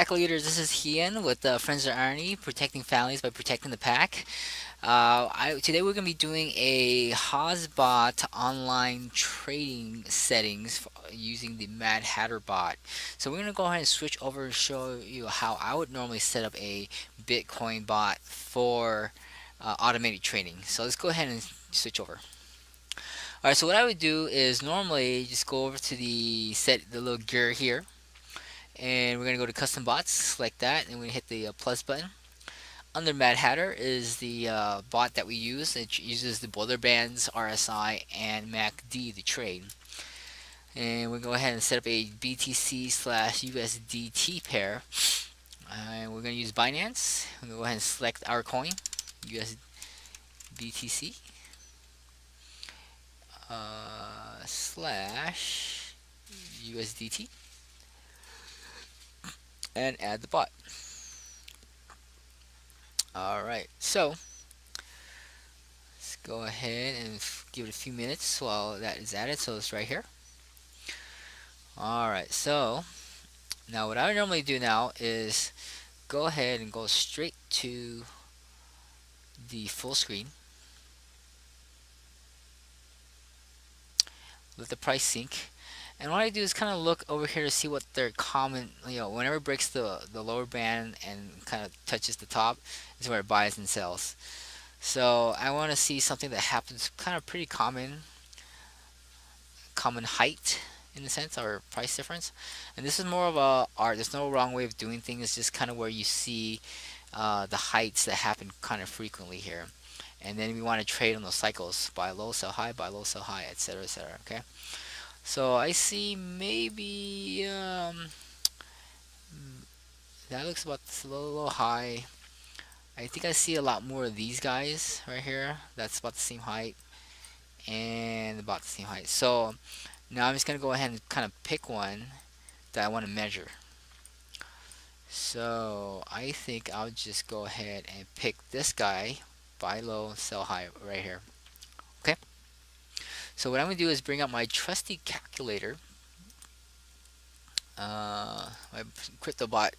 Pack Leaders. This is Hian with Friends of Irony, protecting families by protecting the pack. Today we're going to be doing a HAAS bot online trading settings using the Mad Hatter bot. So we're going to go ahead and switch over and show you how I would normally set up a Bitcoin bot for automated trading. So let's go ahead and switch over. Alright, so what I would do is normally just go over to the little gear here, and we're going to go to custom bots, select that, and we're going to hit the plus button. Under Mad Hatter is the bot that we use. It uses the Boiler Bands, RSI, and MACD to trade. And we'll go ahead and set up a BTC slash USDT pair. And we're going to use Binance. We're going to go ahead and select our coin, USBTC slash USDT, and add the bot. Alright, so let's go ahead and give it a few minutes while that is added. So it's right here. Alright, so now what I would normally do now is go ahead and go straight to the full screen. Let the price sync. And what I do is kind of look over here to see what their common, whenever it breaks the lower band and kind of touches the top, is where it buys and sells. So I want to see something that happens kind of pretty common height in a sense, or price difference. And this is more of a art. There's no wrong way of doing things. It's just kind of where you see the heights that happen kind of frequently here. And then we want to trade on those cycles: buy low, sell high, buy low, sell high, etc., etc. Okay. So I see maybe that looks about a little high. I think I see a lot more of these guys right here. That's about the same height and about the same height. So now I'm just gonna go ahead and kind of pick one that I want to measure. So I think I'll just go ahead and pick this guy, buy low, sell high, right here. Okay. So what I'm gonna do is bring up my trusty calculator, my CryptoBot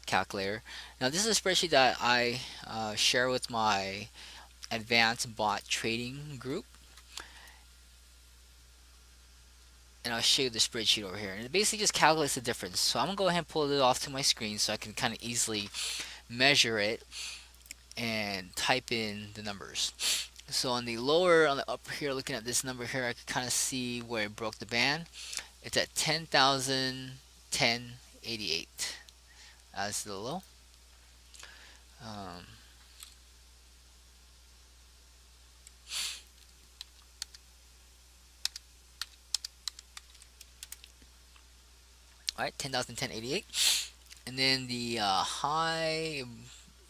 calculator. Now this is a spreadsheet that I share with my advanced bot trading group, and I'll show you the spreadsheet over here, and it basically just calculates the difference. So I'm gonna go ahead and pull it off to my screen so I can kind of easily measure it and type in the numbers. So on the upper here, looking at this number here, I can kind of see where it broke the band. It's at 10,010.88 as the low. Um, Alright, 10,010.88. And then the high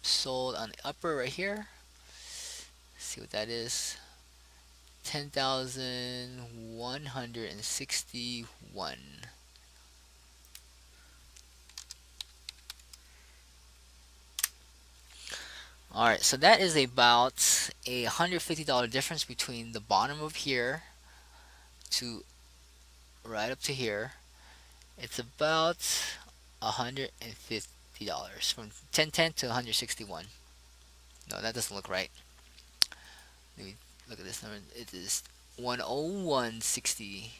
sold on the upper right here. Let's see what that is. 10,161. Alright, so that is about a $150 difference between the bottom of here to right up to here. It's about $150 from 1010 to 161. No, that doesn't look right. Let me look at this number. It is 101.64.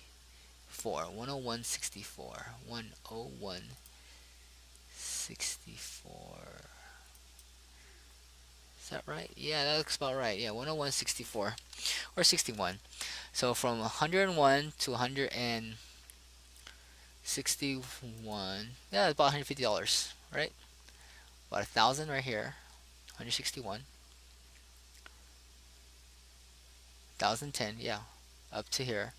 101.64. 101.64. Is that right? Yeah, that looks about right. Yeah, 101.64 or 61. So from 101 to 161. Yeah, about $150, right? About 1,000 right here. 161. 1,010, yeah, up to here.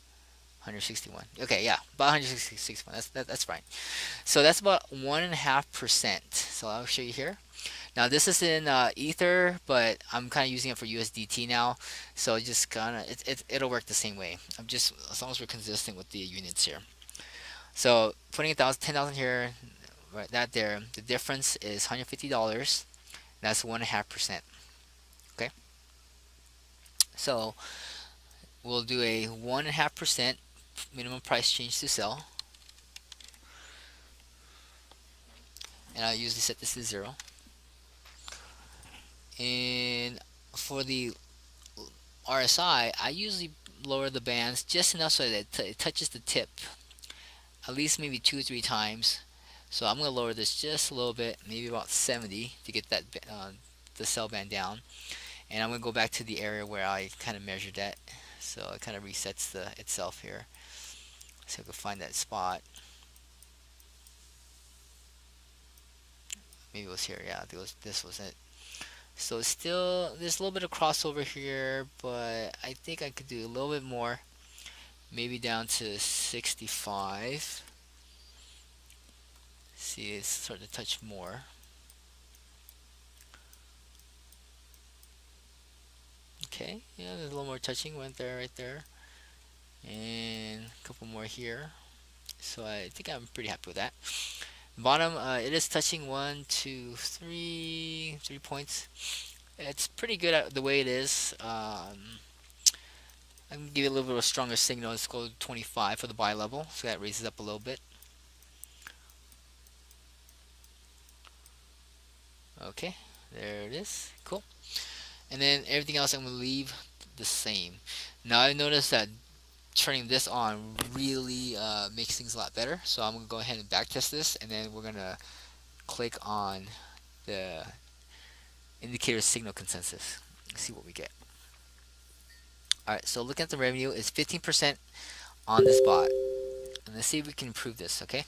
161. Okay, yeah, about 161. That's fine. So that's about 1.5%. So I'll show you here. Now this is in Ether, but I'm kind of using it for USDT now. So just kind of it'll work the same way. I'm just, as long as we're consistent with the units here. So putting 10,000 here, right, that there. The difference is $150. That's 1.5%. Okay. So we'll do a 1.5% minimum price change to sell. and I usually set this to 0. And for the RSI, I usually lower the bands just enough so that it touches the tip at least maybe 2 or 3 times. So I'm going to lower this just a little bit, maybe about 70 to get that the cell band down. And I'm going to go back to the area where I kind of measured that. So it kind of resets itself here. So I can find that spot. Maybe it was here. Yeah, this was it. So it's still, there's a little bit of crossover here, but I think I could do a little bit more. Maybe down to 65. See, it's starting to touch more. Okay, yeah, there's a little more touching. Went there, right there. And a couple more here. So I think I'm pretty happy with that. Bottom, it is touching 1, 2, 3 points. It's pretty good at the way it is. I'm gonna give it a little bit of a stronger signal. Let's go 25 for the buy level, so that raises up a little bit. Okay, there it is. Cool. And then everything else I'm gonna leave the same. Now I noticed that turning this on really makes things a lot better. So I'm gonna go ahead and backtest this, and then we're gonna click on the indicator signal consensus. Let's see what we get. Alright, so looking at the revenue, it's 15% on this bot. And let's see if we can improve this, okay?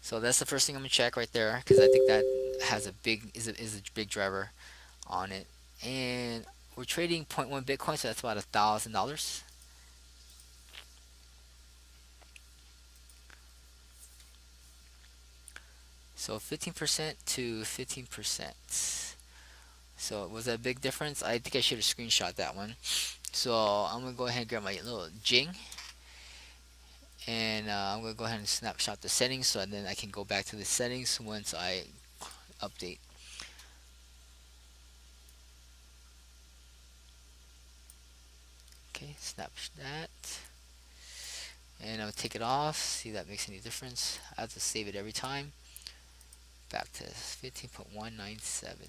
So that's the first thing I'm gonna check right there, because I think that has a big is a big driver on it. And we're trading zero point 0.1 Bitcoin, so that's about $1,000. So 15% to 15%. So was that a big difference? I think I should have screenshot that one. So I'm gonna go ahead and grab my little Jing, and I'm gonna go ahead and snapshot the settings, so then I can go back to the settings once I update. Okay, snap that, and I'll take it off. See if that makes any difference. I have to save it every time. Back to 15.197.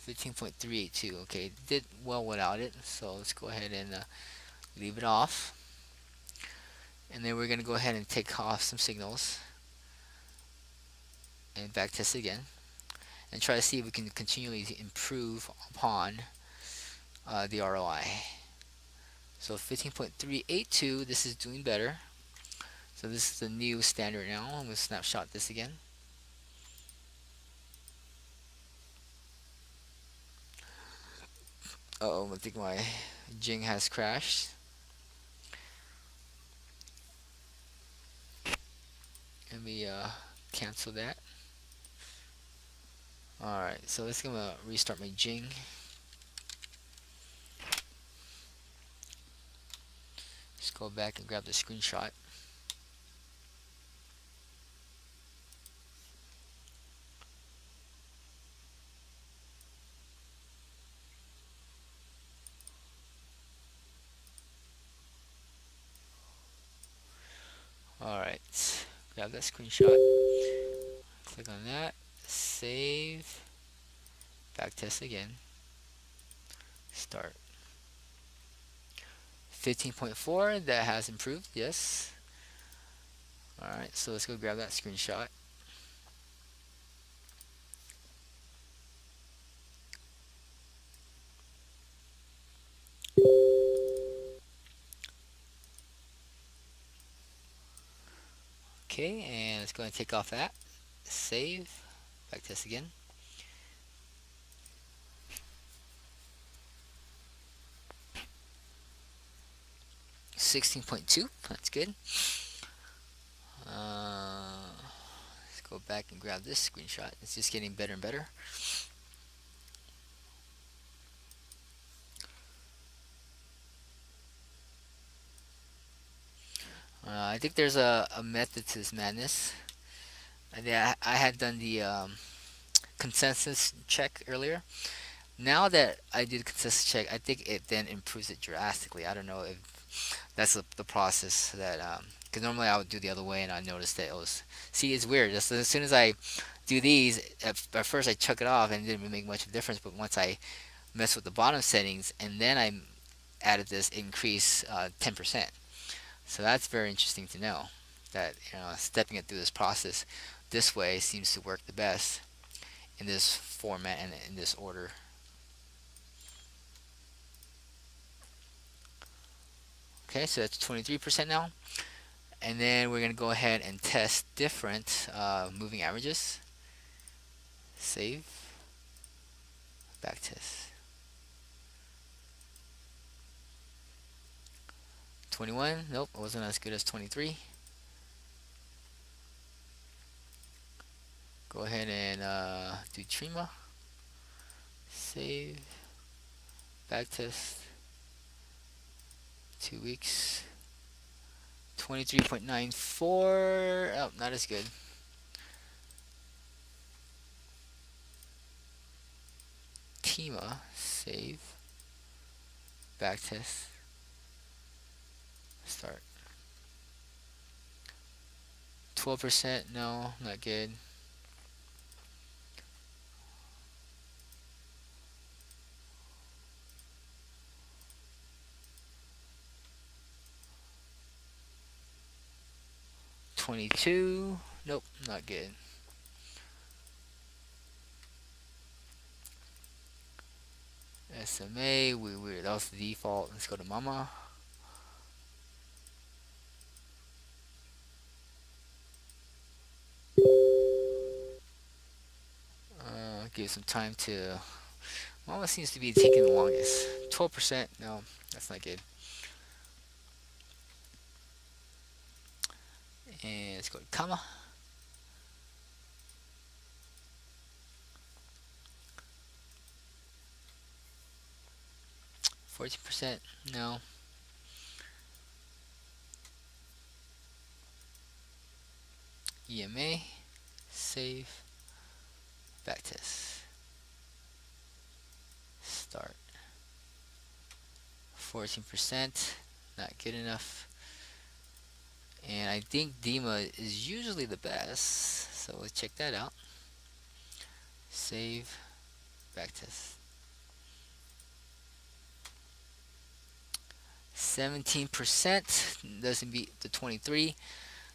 15.382. Okay, did well without it, so let's go ahead and leave it off. And then we're going to go ahead and take off some signals and back test again and try to see if we can continually improve upon the ROI. So 15.382, this is doing better. So this is the new standard now. I'm going to snapshot this again. Uh-oh, I think my Jing has crashed. Let me cancel that. Alright, so let's gonna restart my Jing. Just go back and grab the screenshot. Alright, grab that screenshot. Click on that. Save. Backtest again. Start. 15.4, that has improved, yes. Alright, so let's go grab that screenshot. Okay, and let's go and take off that. Save. Backtest again. 16.2, that's good. Let's go back and grab this screenshot. It's just getting better and better. I think there's a method to this madness. I had done the consensus check earlier. Now that I did the consensus check, I think it then improves it drastically. I don't know if that's the process that Because normally I would do the other way, and I noticed that it was. See, it's weird. Just as soon as I do these, at first I chuck it off and it didn't really make much of a difference. But once I mess with the bottom settings and then I added this increase 10%. So that's very interesting to know that stepping it through this process this way seems to work the best in this format and in this order. Okay, so that's 23% now. And then we're going to go ahead and test different moving averages. Save. Back test. 21. Nope, it wasn't as good as 23. Go ahead and do Trima. Save. Back test. 2 weeks. 23.94. Oh, not as good. Tima. Save. Back test. Start. 12%. No, not good. $22. Nope, not good. SMA, that was the default. Let's go to Mama. Give some time to. Mama seems to be taking the longest. 12%. No, that's not good. And let's go to Kama. 14%. No. EMA. Save. Backtest. Start. 14%. Not good enough. And I think Dima is usually the best. So let's check that out. Save. Backtest. 17% doesn't beat the 23.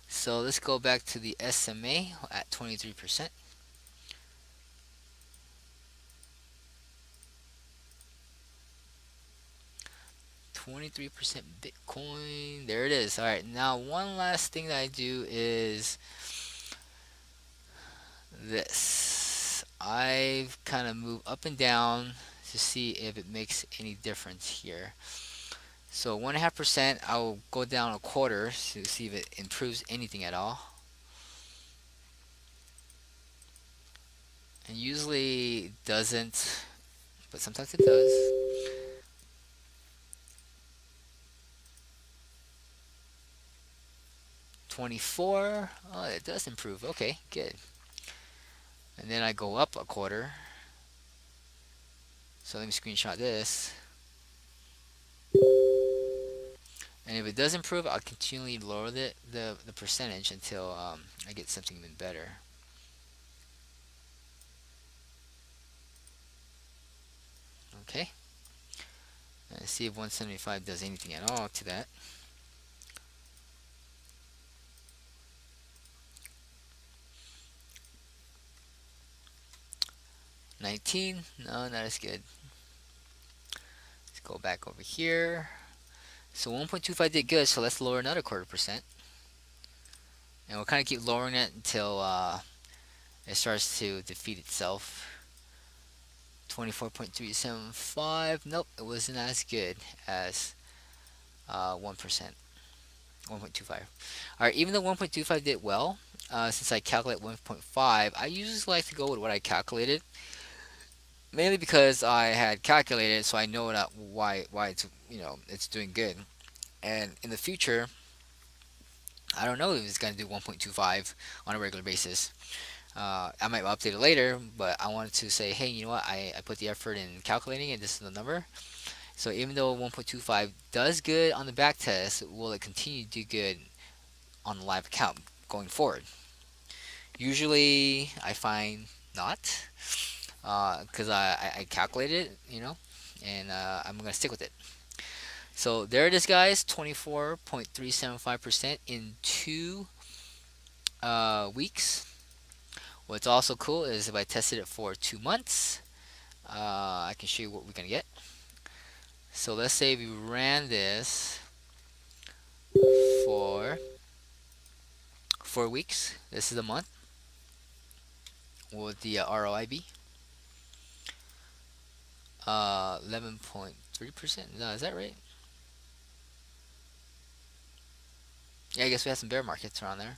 So let's go back to the SMA at 23%. 23% Bitcoin. There it is. All right. Now, one last thing that I do is this. I've kind of moved up and down to see if it makes any difference here. So 1.5%, I'll go down a quarter to see if it improves anything at all. And usually it doesn't, but sometimes it does. 24. Oh, it does improve. Okay, good. And then I go up a quarter. So let me screenshot this. And if it does improve, I'll continually lower the percentage until I get something even better. Okay. Let's see if 175 does anything at all to that. 19. No, not as good. Let's go back over here. So 1.25 did good, so let's lower another quarter percent. And we'll kind of keep lowering it until it starts to defeat itself. 24.375. Nope, it wasn't as good as 1%. 1.25. Alright, even though 1.25 did well, since I calculate 1.5, I usually like to go with what I calculated. Mainly because I had calculated, so I know why it's it's doing good. And in the future, I don't know if it's gonna do 1.25 on a regular basis. I might update it later, but I wanted to say, hey, you know what? I put the effort in calculating, and this is the number. So even though 1.25 does good on the back test, will it continue to do good on the live account going forward. Usually, I find not, because I calculated it, and I'm gonna stick with it. So there it is, guys. 24.375% in 2 weeks. What's also cool is if I tested it for 2 months, I can show you what we're gonna get. So let's say we ran this for 4 weeks. This is a month. What would the ROI be? 11.3%. No, is that right? Yeah, I guess we have some bear markets around there.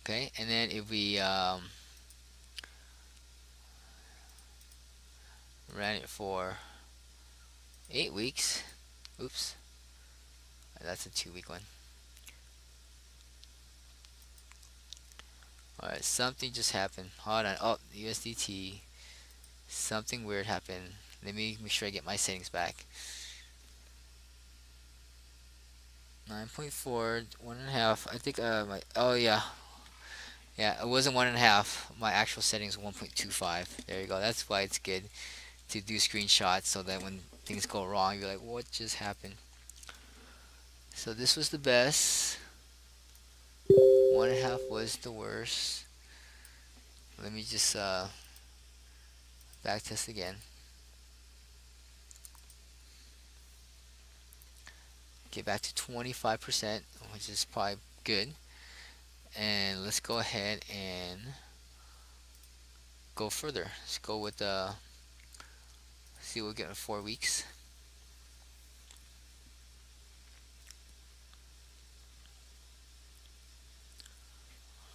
Okay, and then if we ran it for 8 weeks, oops, that's a 2 week one. Alright, something just happened. Hold on. Oh, USDT. Something weird happened. Let me make sure I get my settings back. 9.4, 1.5. I think oh yeah. Yeah, it wasn't 1.5. My actual settings 1.25. There you go. That's why it's good to do screenshots so that when things go wrong, you're like, what just happened? So this was the best. 1.5 was the worst. Let me just back test again. Get back to 25%, which is probably good. And let's go ahead and go further. Let's go with see what we get in 4 weeks.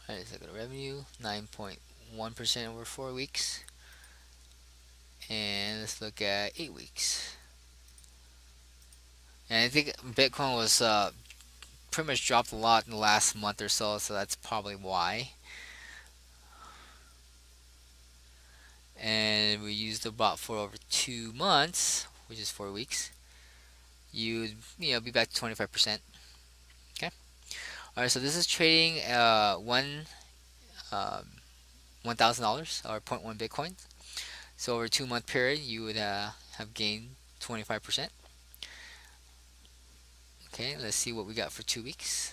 Alright, let's look at revenue, 9.1% over 4 weeks. And let's look at 8 weeks. And I think Bitcoin was pretty much dropped a lot in the last month or so, so that's probably why. And we used the bot for over 2 months, which is 4 weeks. You'd be back to 25%. Okay. All right. So this is trading um, $1,000 or zero point 0.1 Bitcoin. So over a 2 month period, you would have gained 25%. Okay. Let's see what we got for 2 weeks.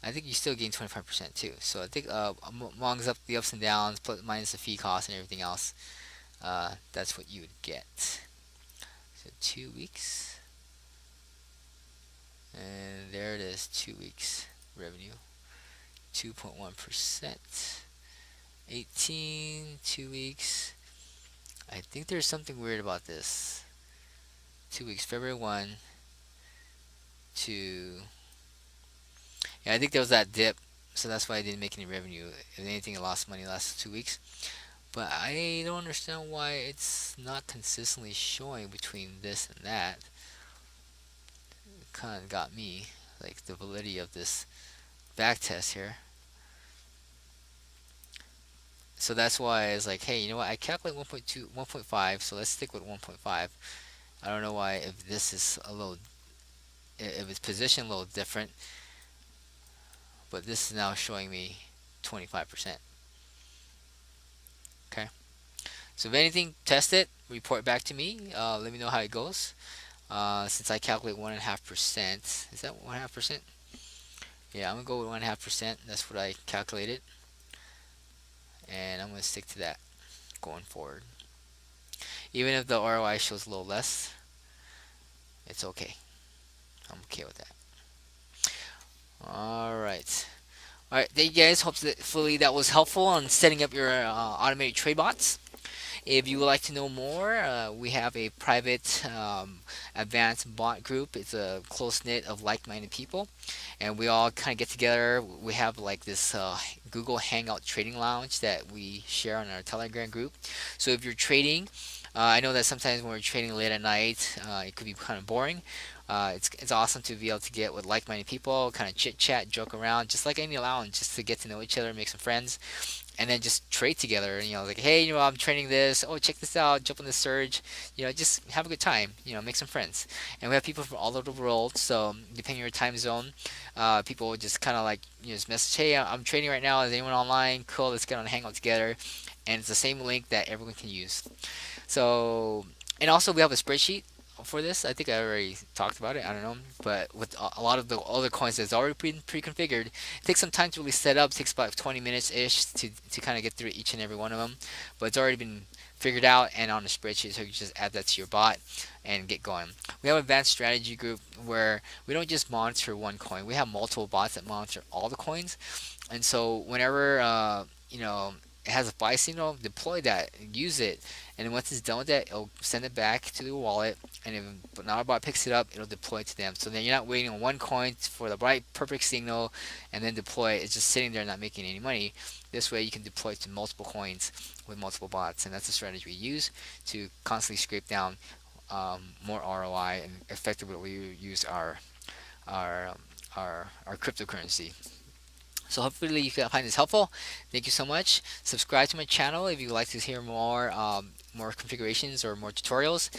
I think you still gain 25% too. So I think among up the ups and downs, plus minus the fee cost and everything else, that's what you would get. So 2 weeks, and there it is. 2 weeks revenue, 2.1%. 18, 2 weeks. I think there's something weird about this. 2 weeks, February 1 to. Yeah, I think there was that dip, so that's why I didn't make any revenue. If anything, I lost money the last 2 weeks. But I don't understand why it's not consistently showing between this and that. It kind of got me, like the validity of this back test here. So that's why I was like, hey, you know what? I calculate 1.2, 1.5, so let's stick with 1.5. I don't know why if this is a little, if it's positioned a little different, but this is now showing me 25%. Okay. So if anything, test it, report back to me. Let me know how it goes. Since I calculate 1.5%, is that 1.5%? Yeah, I'm gonna go with 1.5%. That's what I calculated, and I'm gonna stick to that going forward. Even if the ROI shows a little less, it's okay. I'm okay with that. All right. All right, thank you guys. Hopefully that was helpful on setting up your automated trade bots. If you would like to know more, we have a private advanced bot group. It's a close knit of like-minded people, and we all kind of get together. We have like this Google Hangout trading lounge that we share on our Telegram group. So if you're trading, I know that sometimes when we're trading late at night, it could be kind of boring. It's awesome to be able to get with like-minded people, kind of chit chat, joke around, just like any lounge, just to get to know each other, make some friends, and then just trade together. Like, hey, I'm training this. Oh, check this out. Jump on the surge. Just have a good time. Make some friends. And we have people from all over the world. So depending on your time zone, people will just kind of like just message, hey, I'm training right now. Is anyone online? Cool. Let's get on a hangout together. And it's the same link that everyone can use. So, and also we have a spreadsheet for this. I think I already talked about it. I don't know, but with a lot of the other coins that's already pre-configured, it takes some time to really set up. It takes about 20 minutes ish to kind of get through each and every one of them, but it's already been figured out and on the spreadsheet, so you can just add that to your bot and get going. We have an advanced strategy group where we don't just monitor one coin. We have multiple bots that monitor all the coins, and so whenever it has a buy signal, deploy that, use it, and then once it's done with that, it'll send it back to the wallet, and if another bot picks it up, it'll deploy it to them. So then you're not waiting on one coin for the right perfect signal and then deploy it. It's just sitting there not making any money. This way you can deploy it to multiple coins with multiple bots, and that's the strategy we use to constantly scrape down more ROI and effectively use our our cryptocurrency. So hopefully you can find this helpful. Thank you so much. Subscribe to my channel if you would like to hear more configurations or more tutorials.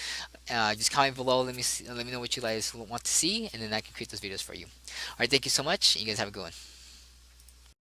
Just comment below. Let me know what you guys want to see, and then I can create those videos for you. All right, thank you so much. You guys have a good one.